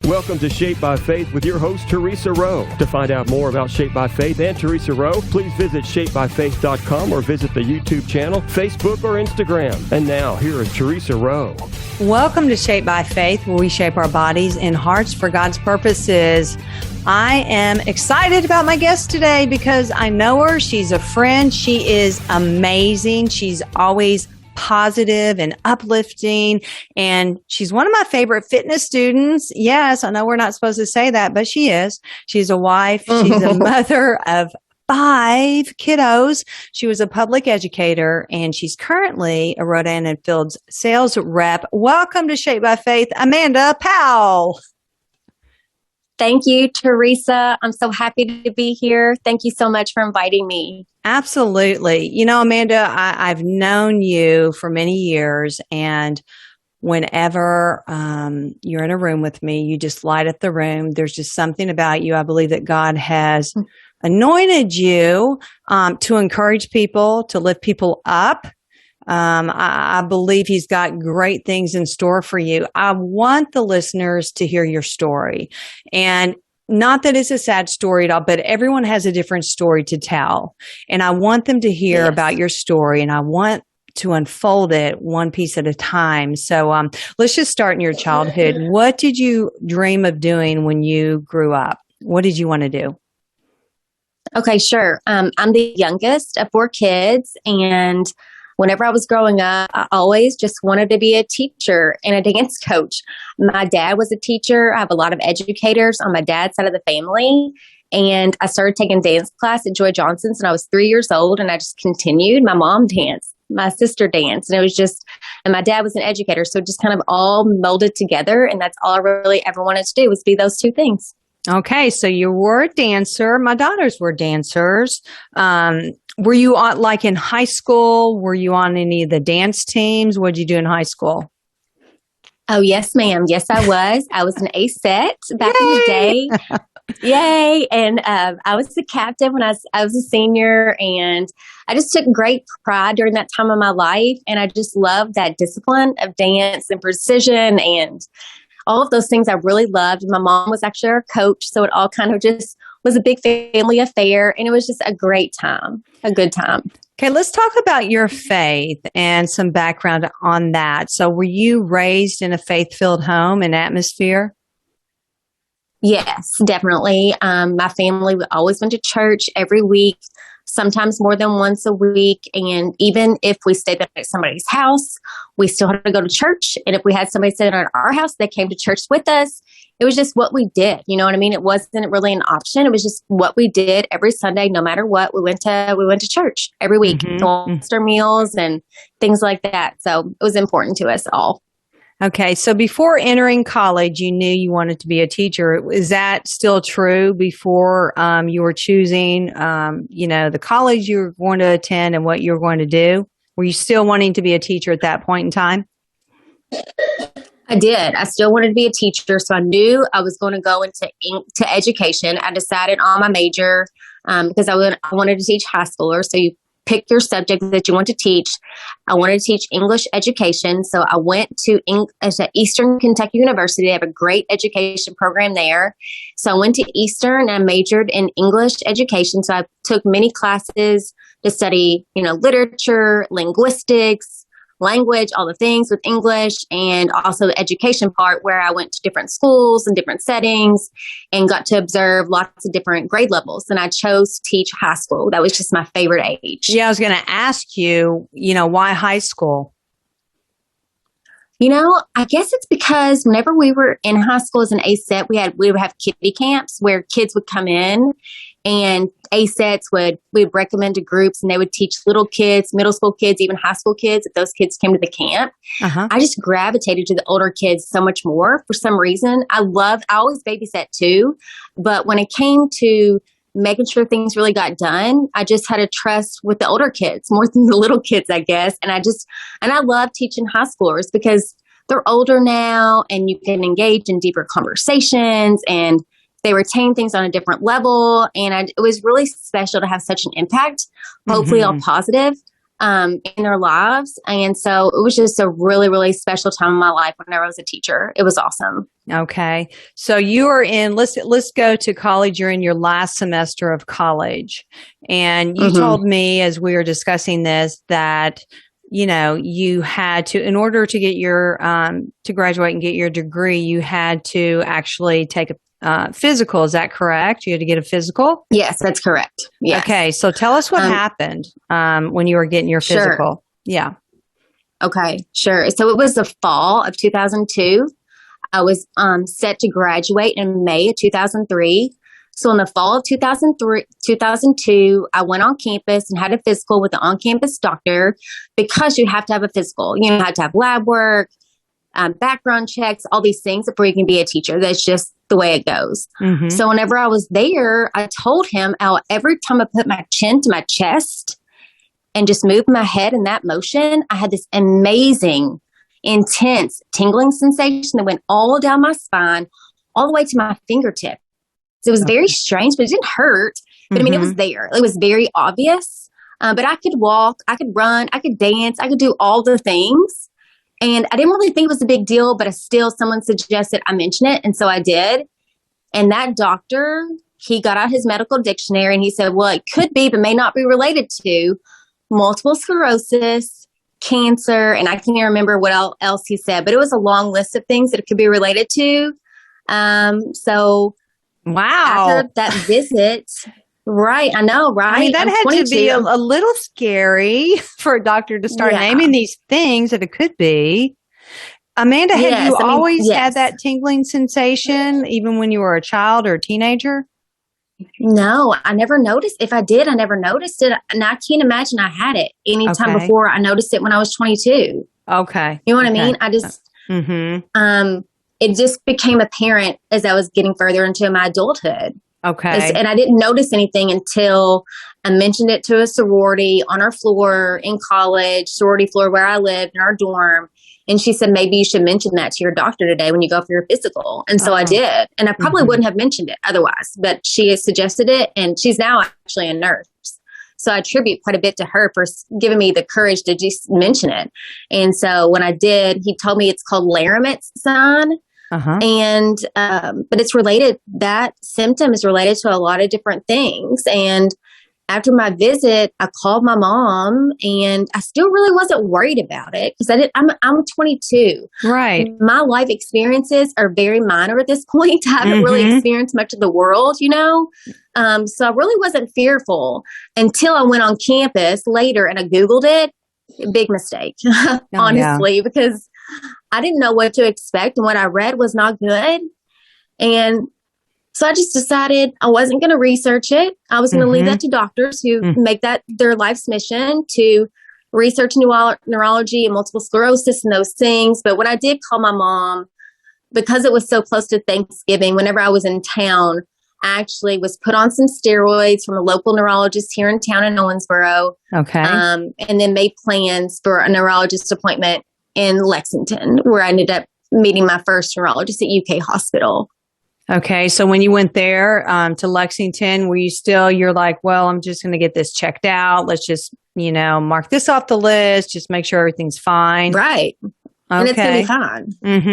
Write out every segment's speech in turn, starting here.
Welcome to Shaped by Faith with your host, Theresa Rowe. To find out more about Shaped by Faith and Theresa Rowe, please visit shapedbyfaith.com or visit the YouTube channel, Facebook, or Instagram. And now, here is Theresa Rowe. Welcome to Shaped by Faith, where we shape our bodies and hearts for God's purposes. I am excited about my guest today because I know her. She's a friend. She is amazing. She's always positive and uplifting, and she's one of my favorite fitness students. Yes, I know we're not supposed to say that, but she is. She's a wife. She's a mother of 5 kiddos. She was a public educator, and she's currently a Rodan and Fields sales rep. Welcome to Shaped by Faith, Amanda Powell. Thank you, Theresa. I'm so happy to be here. Thank you so much for inviting me. Absolutely. You know, Amanda, I've known you for many years, and whenever you're in a room with me, you just light up the room. There's just something about you. I believe that God has anointed you to encourage people, to lift people up. I believe He's got great things in store for you. I want the listeners to hear your story, and not that it's a sad story at all, but everyone has a different story to tell. And I want them to hear about your story, and I want to unfold it one piece at a time. So let's just start in your childhood. What did you dream of doing when you grew up? What did you want to do? Okay, sure. I'm the youngest of 4 kids, and whenever I was growing up, I always just wanted to be a teacher and a dance coach. My dad was a teacher. I have a lot of educators on my dad's side of the family. And I started taking dance class at Joy Johnson's when I was 3 years old, and I just continued. My mom danced, my sister danced, and it was just, and my dad was an educator. So it just kind of all melded together. And that's all I really ever wanted to do, was be those 2 things. Okay, so you were a dancer. My daughters were dancers. Were you on, like in high school? Were you on any of the dance teams? What did you do in high school? Oh, yes, ma'am. Yes, I was. I was an A-set back in the day. Yay. And I was the captain when I was a senior, and I just took great pride during that time of my life. And I just loved that discipline of dance and precision and all of those things I really loved. My mom was actually our coach, so it all kind of just was a big family affair, and it was just a great time, a good time. Okay, let's talk about your faith and some background on that. So were you raised in a faith-filled home and atmosphere? Yes, definitely. My family always went to church every week, sometimes more than once a week. And even if we stayed at somebody's house, we still had to go to church. And if we had somebody staying at our house, they came to church with us. It was just what we did. You know what I mean? It wasn't really an option. It was just what we did every Sunday, no matter what. We went to church every week, Easter meals and things like that. So it was important to us all. Okay, so before entering college, you knew you wanted to be a teacher. Is that still true before you were choosing, the college you were going to attend and what you were going to do? Were you still wanting to be a teacher at that point in time? I did. I still wanted to be a teacher, so I knew I was going to go into education. I decided on my major because I wanted to teach high schoolers. So you pick your subject that you want to teach. I wanted to teach English education, so I went to Eastern Kentucky University. They have a great education program there. So I went to Eastern and I majored in English education. So I took many classes to study, literature, linguistics, language, all the things with English, and also the education part where I went to different schools and different settings and got to observe lots of different grade levels. And I chose to teach high school. That was just my favorite age. Yeah, I was going to ask you, why high school? I guess it's because whenever we were in high school as an ASET, we would have kiddie camps where kids would come in, and ASETs we'd recommend to groups, and they would teach little kids, middle school kids, even high school kids, if those kids came to the camp. I just gravitated to the older kids so much more for some reason. I always babysat too, but when it came to making sure things really got done, I just had a trust with the older kids more than the little kids, I guess. And I love teaching high schoolers because they're older now and you can engage in deeper conversations and they retain things on a different level. And it was really special to have such an impact, hopefully all positive, in their lives. And so it was just a really, really special time in my life whenever I was a teacher. It was awesome. Okay. So you are in, let's go to college. You're in your last semester of college. And you told me as we were discussing this that, you know, you had to, in order to get your, to graduate and get your degree, you had to actually take a physical. Is that correct? You had to get a physical? Yes, that's correct. Yes. Okay. So tell us what happened when you were getting your physical. Sure. Yeah. Okay, sure. So it was the fall of 2002. I was set to graduate in May of 2003. So in the fall of 2002, I went on campus and had a physical with an on-campus doctor because you have to have a physical. You have to have lab work, background checks, all these things before you can be a teacher. That's just the way it goes. So whenever I was there, I told him every time I put my chin to my chest and just moved my head in that motion, I had this amazing, intense tingling sensation that went all down my spine, all the way to my fingertip. So it was very strange, but it didn't hurt. But I mean, it was there. It was very obvious. But I could walk, I could run, I could dance, I could do all the things. And I didn't really think it was a big deal, but someone suggested I mention it. And so I did. And that doctor, he got out his medical dictionary and he said, well, it could be, but may not be related to multiple sclerosis, cancer, and I can't even remember what else he said, but it was a long list of things that it could be related to. So wow. After that visit, right, I know, right? I mean, that I'm had 22. to be a little scary for a doctor to start naming these things that it could be. Amanda, had you always had that tingling sensation, even when you were a child or a teenager? No, I never noticed. If I did, I never noticed it. And I can't imagine I had it any time before. I noticed it when I was 22. Okay. You know what I mean? I just, it just became apparent as I was getting further into my adulthood. Okay. And I didn't notice anything until I mentioned it to a sorority on our floor in college, sorority floor where I lived in our dorm. And she said, maybe you should mention that to your doctor today when you go for your physical. And so I did. And I probably wouldn't have mentioned it otherwise, but she has suggested it. And she's now actually a nurse. So I attribute quite a bit to her for giving me the courage to just mention it. And so when I did, he told me it's called Laramit's sign. And, but it's related, that symptom is related to a lot of different things. And after my visit, I called my mom and I still really wasn't worried about it because I'm 22. Right. My life experiences are very minor at this point. I haven't really experienced much of the world, you know? So I really wasn't fearful until I went on campus later and I Googled it. Big mistake, honestly, because I didn't know what to expect and what I read was not good. And so I just decided I wasn't going to research it. I was going to leave that to doctors who make that their life's mission to research neurology and multiple sclerosis and those things. But when I did call my mom, because it was so close to Thanksgiving, whenever I was in town, I actually was put on some steroids from a local neurologist here in town in Owensboro. Okay. And then made plans for a neurologist appointment in Lexington, where I ended up meeting my first neurologist at UK Hospital. Okay. So when you went there to Lexington, were you still, you're like, well, I'm just going to get this checked out. Let's just, mark this off the list. Just make sure everything's fine. Right. Okay. And it's going to be fine.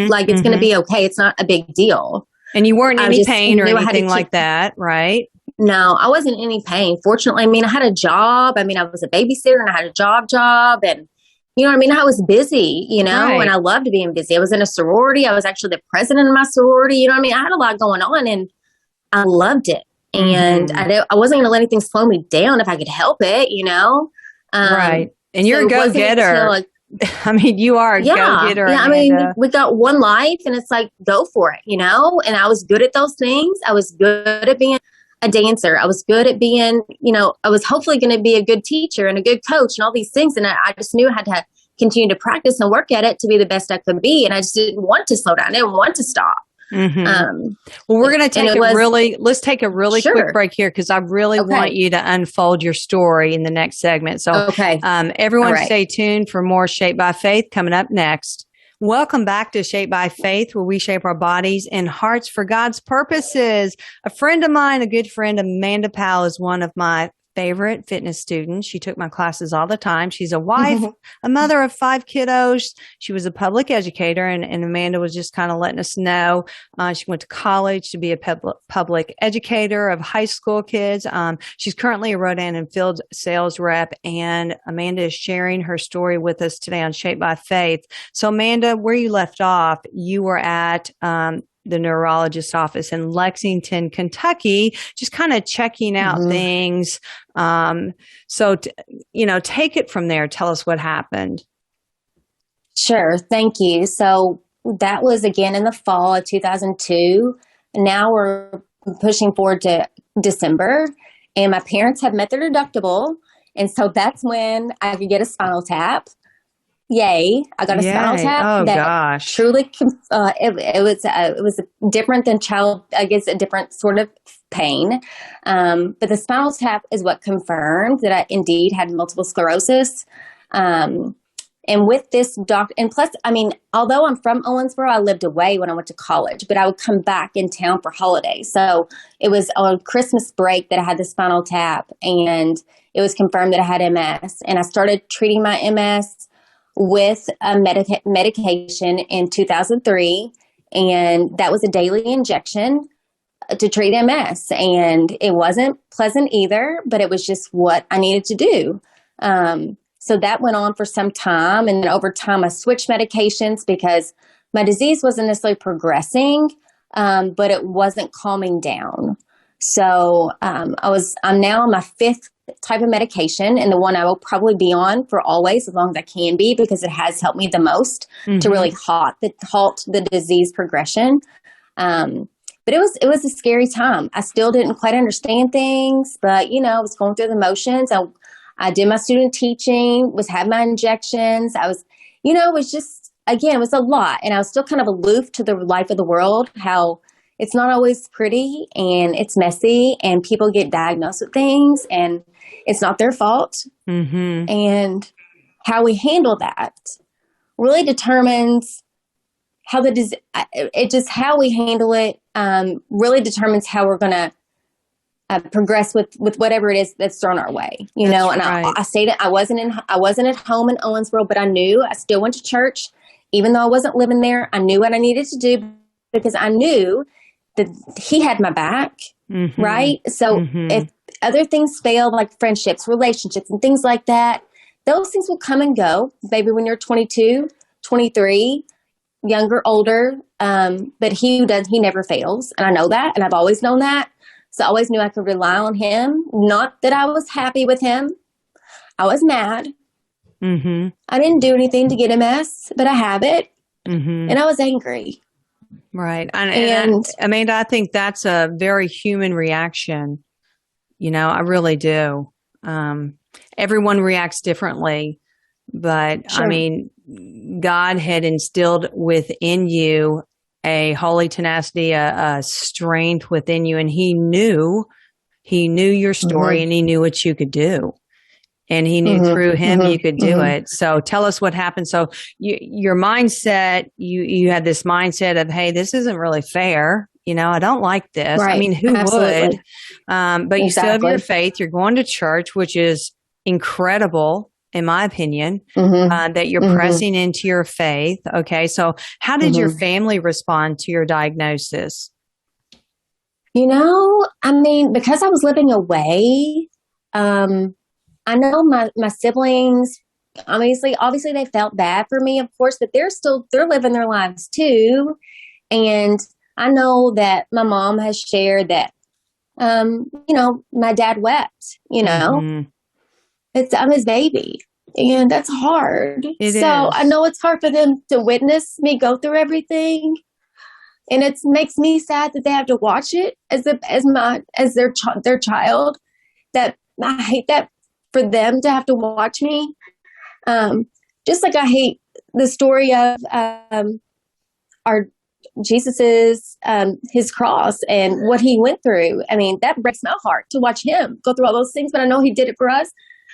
Like it's going to be okay. It's not a big deal. And you weren't in any pain or anything like that, right? No, I wasn't in any pain. Fortunately, I had a job. I was a babysitter and I had a job. And you know what I mean? I was busy, and I loved being busy. I was in a sorority. I was actually the president of my sorority. You know what I mean? I had a lot going on and I loved it. And I wasn't going to let anything slow me down if I could help it, Right. And you're a go-getter. You are a go-getter. Yeah, we got one life and it's like, go for it, And I was good at those things. I was good at being a dancer. I was good at being, I was hopefully going to be a good teacher and a good coach and all these things. And I just knew I had to continue to practice and work at it to be the best I could be. And I just didn't want to slow down. I didn't want to stop. Well, we're going to let's take a really quick break here because I really want you to unfold your story in the next segment. So everyone stay tuned for more Shaped by Faith coming up next. Welcome back to Shaped by Faith, where we shape our bodies and hearts for God's purposes. A friend of mine, a good friend, Amanda Powell, is one of my favorite fitness students. She took my classes all the time. She's a wife, a mother of 5 kiddos. She was a public educator, and Amanda was just kind of letting us know. She went to college to be a public educator of high school kids. She's currently a Rodan and field sales rep, and Amanda is sharing her story with us today on Shaped by Faith. So Amanda, where you left off, you were at the neurologist's office in Lexington, Kentucky, just kind of checking out things. So, take it from there. Tell us what happened. Sure. Thank you. So that was again in the fall of 2002. Now we're pushing forward to December, and my parents have met their deductible. And so that's when I could get a spinal tap. Yay. I got a spinal tap. Oh, that gosh. Truly, it was different than a different sort of pain. But the spinal tap is what confirmed that I indeed had multiple sclerosis. And with this doctor, and plus, although I'm from Owensboro, I lived away when I went to college, but I would come back in town for holidays. So it was on Christmas break that I had the spinal tap, and it was confirmed that I had MS. And I started treating my MS with a medication in 2003, and that was a daily injection to treat MS. And it wasn't pleasant either, but it was just what I needed to do. So that went on for some time, and then over time I switched medications because my disease wasn't necessarily progressing, but it wasn't calming down. So I'm now on my 5th type of medication, and the one I will probably be on for always, as long as I can be, because it has helped me the most to really halt the disease progression. But it was a scary time. I still didn't quite understand things, but I was going through the motions. I did my student teaching, had my injections. I was, it was just, again, it was a lot, and I was still kind of aloof to the life of the world, how it's not always pretty and it's messy, and people get diagnosed with things and it's not their fault. And how we handle that really determines how how we handle it really determines how we're going to progress with whatever it is that's thrown our way, And right. I say that I wasn't at home in Owensboro, but I knew I still went to church, even though I wasn't living there. I knew what I needed to do because I knew that he had my back, right? So if other things fail, like friendships, relationships, and things like that, those things will come and go, maybe when you're 22, 23, younger, older, but he never fails. And I know that, and I've always known that. So I always knew I could rely on him. Not that I was happy with him. I was mad. I didn't do anything to get MS, but I have it. And I was angry. Right. And Amanda, I think that's a very human reaction. I really do. Everyone reacts differently, but sure. God had instilled within you a holy tenacity, a strength within you, and he knew your story, and he knew what you could do. And he knew through him you could do it. So tell us what happened. So your mindset, you had this mindset of, hey, this isn't really fair. I don't like this. Right. Who Absolutely. would? But you still have your faith. You're going to church, which is incredible, in my opinion, that you're pressing into your faith. Okay. So how did your family respond to your diagnosis? Because I was living away, I know my siblings, obviously they felt bad for me, of course, but they're living their lives too. And I know that my mom has shared that, my dad wept, I'm his baby, and that's hard. It is. I know it's hard for them to witness me go through everything. And it makes me sad that they have to watch it as their child. That I hate that for them to have to watch me. Just like I hate the story of our Jesus's his cross and what he went through. That breaks my heart to watch him go through all those things. But I know he did it for us.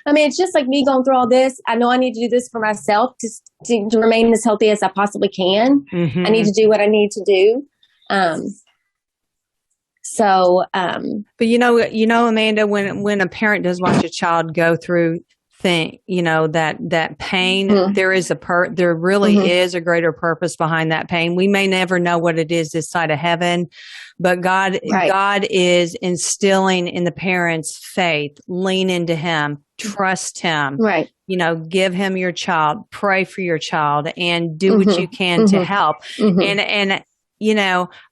It's just like me going through all this. I know I need to do this for myself to remain as healthy as I possibly can. I need to do what I need to do. So, but Amanda, when a parent does watch a child go through that pain, mm-hmm. there really mm-hmm. is a greater purpose behind that pain. We may never know what it is this side of heaven, but God is instilling in the parents faith, lean into him, trust him, right. Give him your child, pray for your child, and do mm-hmm. what you can mm-hmm. to help. Mm-hmm. And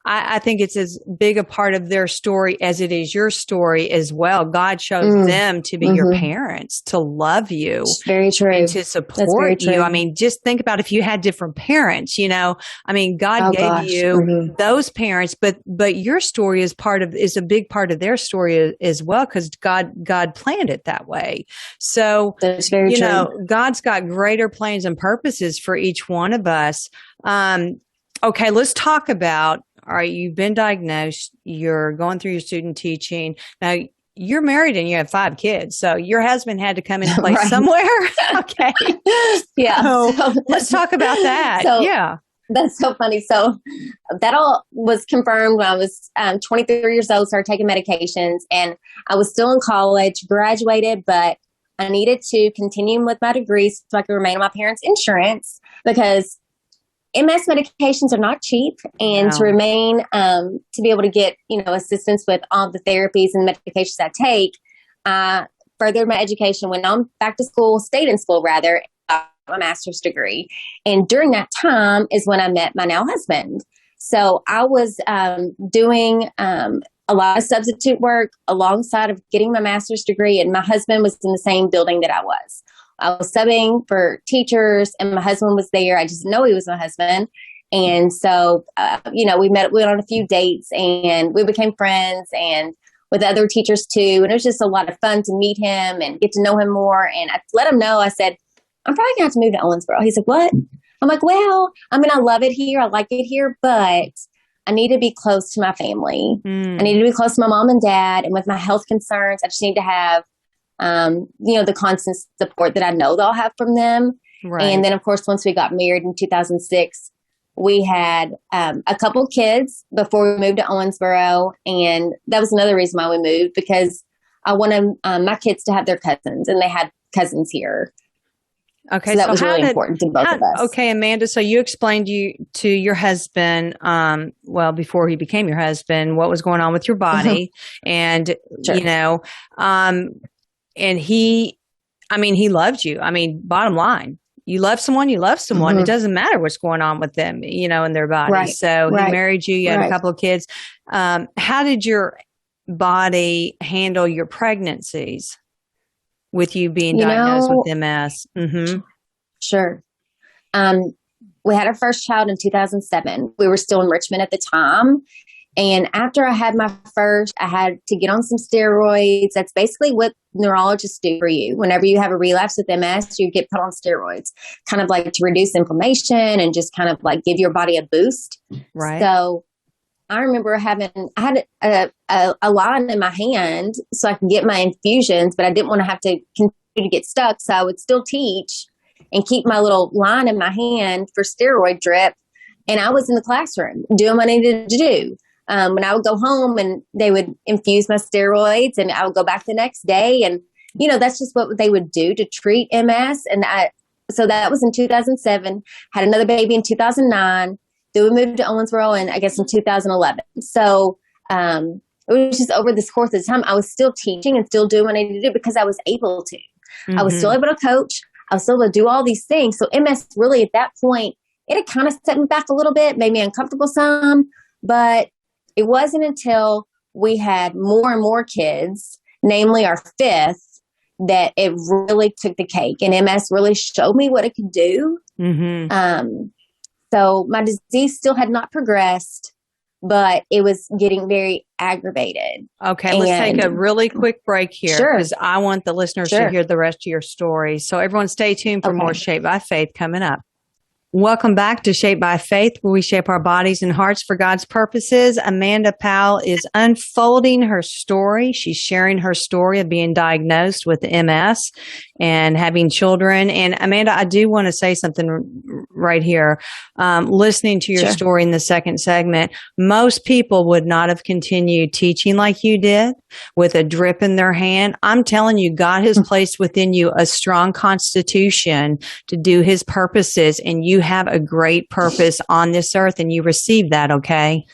I think it's as big a part of their story as it is your story as well. God chose them to be your parents, to love you. Very true. And to support you. I mean, just think about if you had different parents, God gave you those parents, but your story is a big part of their story as well, because God planned it that way. So, that's very true. God's got greater plans and purposes for each one of us. Okay, let's talk about, all right, you've been diagnosed, you're going through your student teaching. Now, you're married and you have 5 kids, so your husband had to come into place somewhere. Okay. Yeah. So let's talk about that. Yeah. That's so funny. So that all was confirmed when I was 23 years old, started taking medications, and I was still in college, graduated, but I needed to continue with my degree so I could remain on my parents' insurance, because MS medications are not cheap, and to remain, to be able to get, assistance with all the therapies and medications I take, furthered my education, went on back to school, stayed in school rather, my master's degree. And during that time is when I met my now husband. So I was doing a lot of substitute work alongside of getting my master's degree, and my husband was in the same building that I was. I was subbing for teachers, and my husband was there. I just know he was my husband. And so, we went on a few dates, and we became friends, and with other teachers too. And it was just a lot of fun to meet him and get to know him more. And I let him know, I said, I'm probably going to have to move to Owensboro. He said, what? I'm like, well, I love it here. I like it here, but I need to be close to my family. I need to be close to my mom and dad. And with my health concerns, I just need to have the constant support that I know they'll have from them. Right. And then, of course, once we got married in 2006, we had a couple kids before we moved to Owensboro. And that was another reason why we moved, because I wanted my kids to have their cousins, and they had cousins here. Okay, so that was really important to both of us. Okay, Amanda, so you explained to your husband, before he became your husband, what was going on with your body. And, sure. And he loved you. Bottom line, you love someone, It doesn't matter what's going on with them, in their body. Right. So he married you, you had a couple of kids. How did your body handle your pregnancies with you being diagnosed with MS? Mm-hmm. Sure. We had our first child in 2007. We were still in Richmond at the time. And after I had my first, I had to get on some steroids. That's basically what neurologists do for you. Whenever you have a relapse with MS, you get put on steroids, kind of like to reduce inflammation and just kind of like give your body a boost. Right. So I remember I had a line in my hand so I could get my infusions, but I didn't want to have to continue to get stuck. So I would still teach and keep my little line in my hand for steroid drip. And I was in the classroom doing what I needed to do. When I would go home and they would infuse my steroids, and I would go back the next day. And, that's just what they would do to treat MS. And so that was in 2007, had another baby in 2009. Then we moved to Owensboro, and I guess in 2011. So it was just over this course of time, I was still teaching and still doing what I needed to do because I was able to. Mm-hmm. I was still able to coach. I was still able to do all these things. So MS really at that point, it had kind of set me back a little bit, made me uncomfortable some, but it wasn't until we had more and more kids, namely our 5th, that it really took the cake, and MS really showed me what it could do. Mm-hmm. So my disease still had not progressed, but it was getting very aggravated. Okay, let's take a really quick break here, because I want the listeners to hear the rest of your story. So everyone stay tuned for more Shaped by Faith coming up. Welcome back to Shaped by Faith, where we shape our bodies and hearts for God's purposes. Amanda Powell is unfolding her story. She's sharing her story of being diagnosed with MS. and having children. And Amanda, I do want to say something right here. Listening to your story in the second segment, most people would not have continued teaching like you did with a drip in their hand. I'm telling you, God has placed within you a strong constitution to do his purposes, and you have a great purpose on this earth, and you receive that, okay?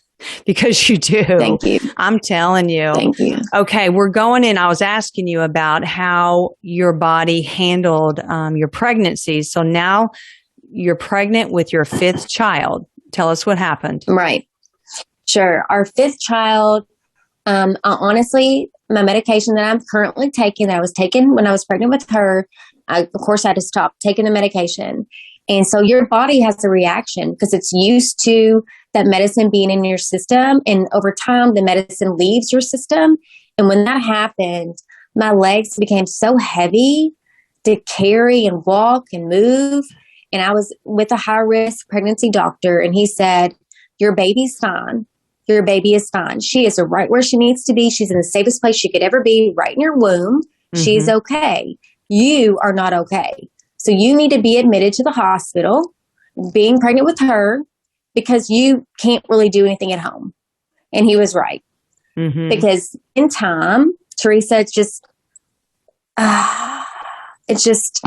Because you do. Thank you. I'm telling you. Thank you. Okay, we're going in. I was asking you about how your body handled your pregnancy. So now you're pregnant with your fifth child. Tell us what happened. Right. Sure. Our fifth child, honestly, my medication that I'm currently taking, that I was taking when I was pregnant with her, of course, I had to stop taking the medication. And so your body has a reaction because it's used to that medicine being in your system. And over time, the medicine leaves your system. And when that happened, my legs became so heavy to carry and walk and move. And I was with a high-risk pregnancy doctor, and he said, your baby's fine. Your baby is fine. She is right where she needs to be. She's in the safest place she could ever be, right in your womb. Mm-hmm. She's okay. You are not okay. So you need to be admitted to the hospital, being pregnant with her, because you can't really do anything at home. And he was right. Mm-hmm. Because in time, Theresa, it's just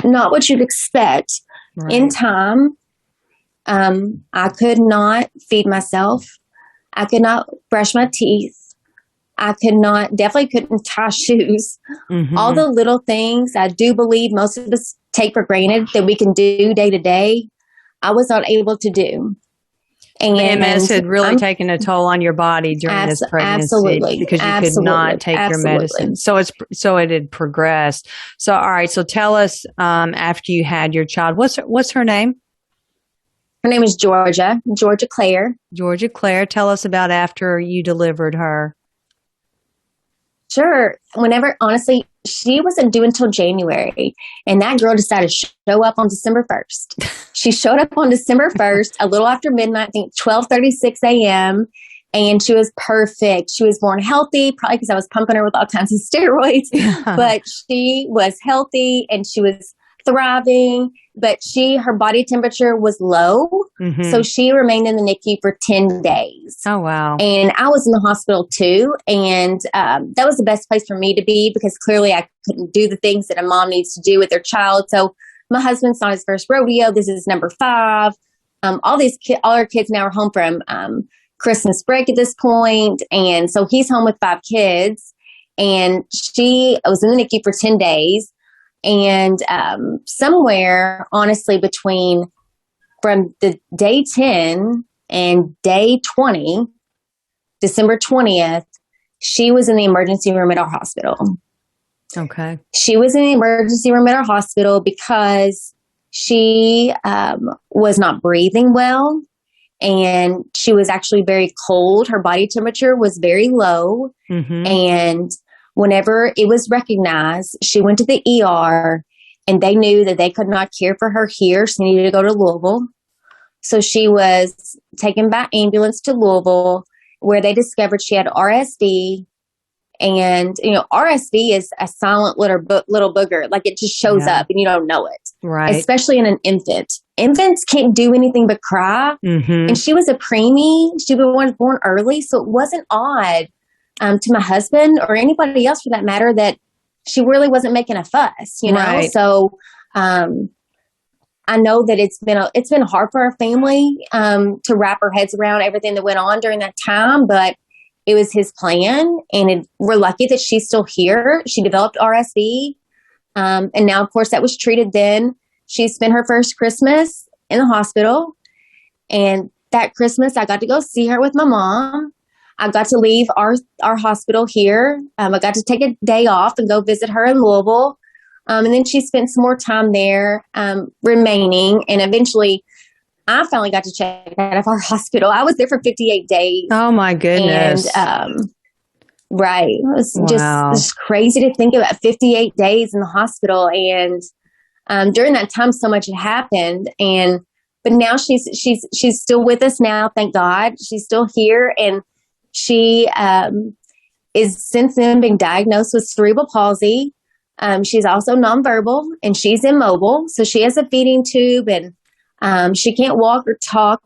not what you'd expect. Right. In time, I could not feed myself. I could not brush my teeth. I definitely couldn't tie shoes. Mm-hmm. All the little things I do believe most of us take for granted that we can do day to day, I was not able to do. And MS had really taken a toll on your body during this pregnancy. Absolutely. Because you could not take your medicine. So it had progressed. So, all right. So tell us, after you had your child, what's her name? Her name is Georgia Claire. Georgia Claire. Tell us about after you delivered her. Sure. Honestly, she wasn't due until January, and that girl decided to show up on December 1st. She showed up on December 1st, a little after midnight, I think 12:36 a.m., and she was perfect. She was born healthy, probably because I was pumping her with all kinds of steroids, but she was healthy and she was thriving, but her body temperature was low. Mm-hmm. So she remained in the NICU for 10 days. Oh, wow. And I was in the hospital too. And that was the best place for me to be because clearly I couldn't do the things that a mom needs to do with their child. So my husband's on his first rodeo. This is number 5. All our kids now are home from Christmas break at this point. And so he's home with 5 kids. And she was in the NICU for 10 days. And somewhere, honestly, from the day 10 and day 20, December 20th, she was in the emergency room at our hospital. Okay. She was in the emergency room at our hospital because she was not breathing well. And she was actually very cold. Her body temperature was very low. Mm-hmm. And whenever it was recognized, she went to the ER and they knew that they could not care for her here. She needed to go to Louisville. So she was taken by ambulance to Louisville where they discovered she had RSV. And, RSV is a silent little booger. Like it just shows up and you don't know it. Right. Especially in an infant. Infants can't do anything but cry. Mm-hmm. And she was a preemie. She was born early. So it wasn't odd to my husband or anybody else for that matter that she really wasn't making a fuss, Right. So I know that it's been hard for our family to wrap our heads around everything that went on during that time, but it was his plan, and we're lucky that she's still here. She developed RSV, and now, of course, that was treated then. She spent her first Christmas in the hospital, and that Christmas, I got to go see her with my mom. I got to leave our hospital here. I got to take a day off and go visit her in Louisville. And then she spent some more time there remaining. And eventually, I finally got to check out of our hospital. I was there for 58 days. Oh, my goodness. And, right. It was just crazy to think about 58 days in the hospital. And during that time, so much had happened. But now she's still with us now. Thank God. She's still here. And she is since then been diagnosed with cerebral palsy. She's also nonverbal and she's immobile. So she has a feeding tube and she can't walk or talk,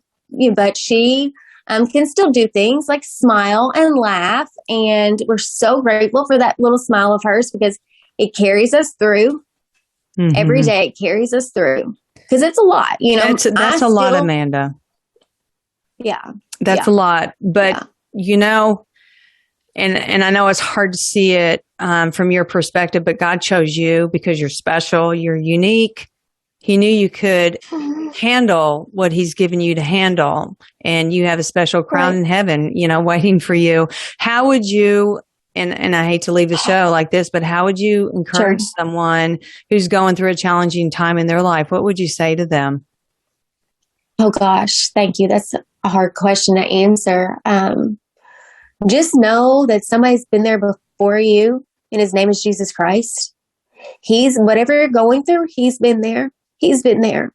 but she can still do things like smile and laugh. And we're so grateful for that little smile of hers because it carries us through. Every day. It carries us through because it's a lot. That's a lot, Amanda. Yeah. That's a lot. But, and I know it's hard to see it from your perspective, but God chose you because you're special, you're unique. He knew you could handle what he's given you to handle, and you have a special crown in heaven, waiting for you. How would you, and I hate to leave the show like this, but how would you encourage someone who's going through a challenging time in their life? What would you say to them? Oh gosh, thank you. That's a hard question to answer. Just know that somebody's been there before you, and his name is Jesus Christ. Whatever you're going through, he's been there. He's been there.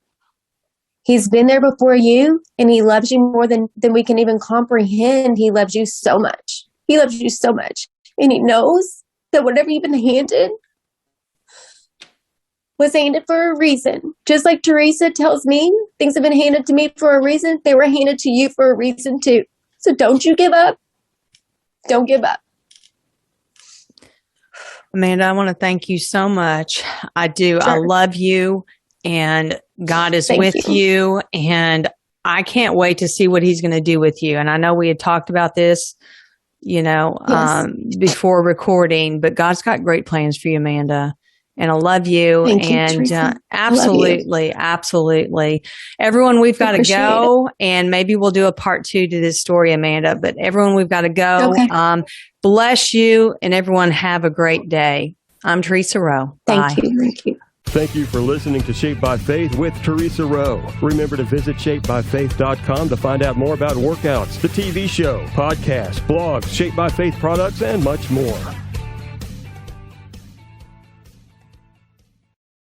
He's been there before you, and he loves you more than we can even comprehend. He loves you so much. He loves you so much. And he knows that whatever you've been handed was handed for a reason. Just like Theresa tells me, things have been handed to me for a reason. They were handed to you for a reason too. So don't you give up. Don't give up. Amanda, I want to thank you so much. I do. Sure. I love you, and God is with you, and I can't wait to see what he's going to do with you. And I know we had talked about this, before recording, but God's got great plans for you, Amanda. And I love you. Thank you, and Theresa. absolutely, absolutely. Everyone, we've got to go, and maybe we'll do a part 2 to this story, Amanda. But everyone, we've got to go. Okay. Bless you, and everyone have a great day. I'm Theresa Rowe. Bye. Thank you. Thank you. Thank you for listening to Shaped by Faith with Theresa Rowe. Remember to visit shapedbyfaith.com to find out more about workouts, the TV show, podcasts, blogs, Shaped by Faith products, and much more.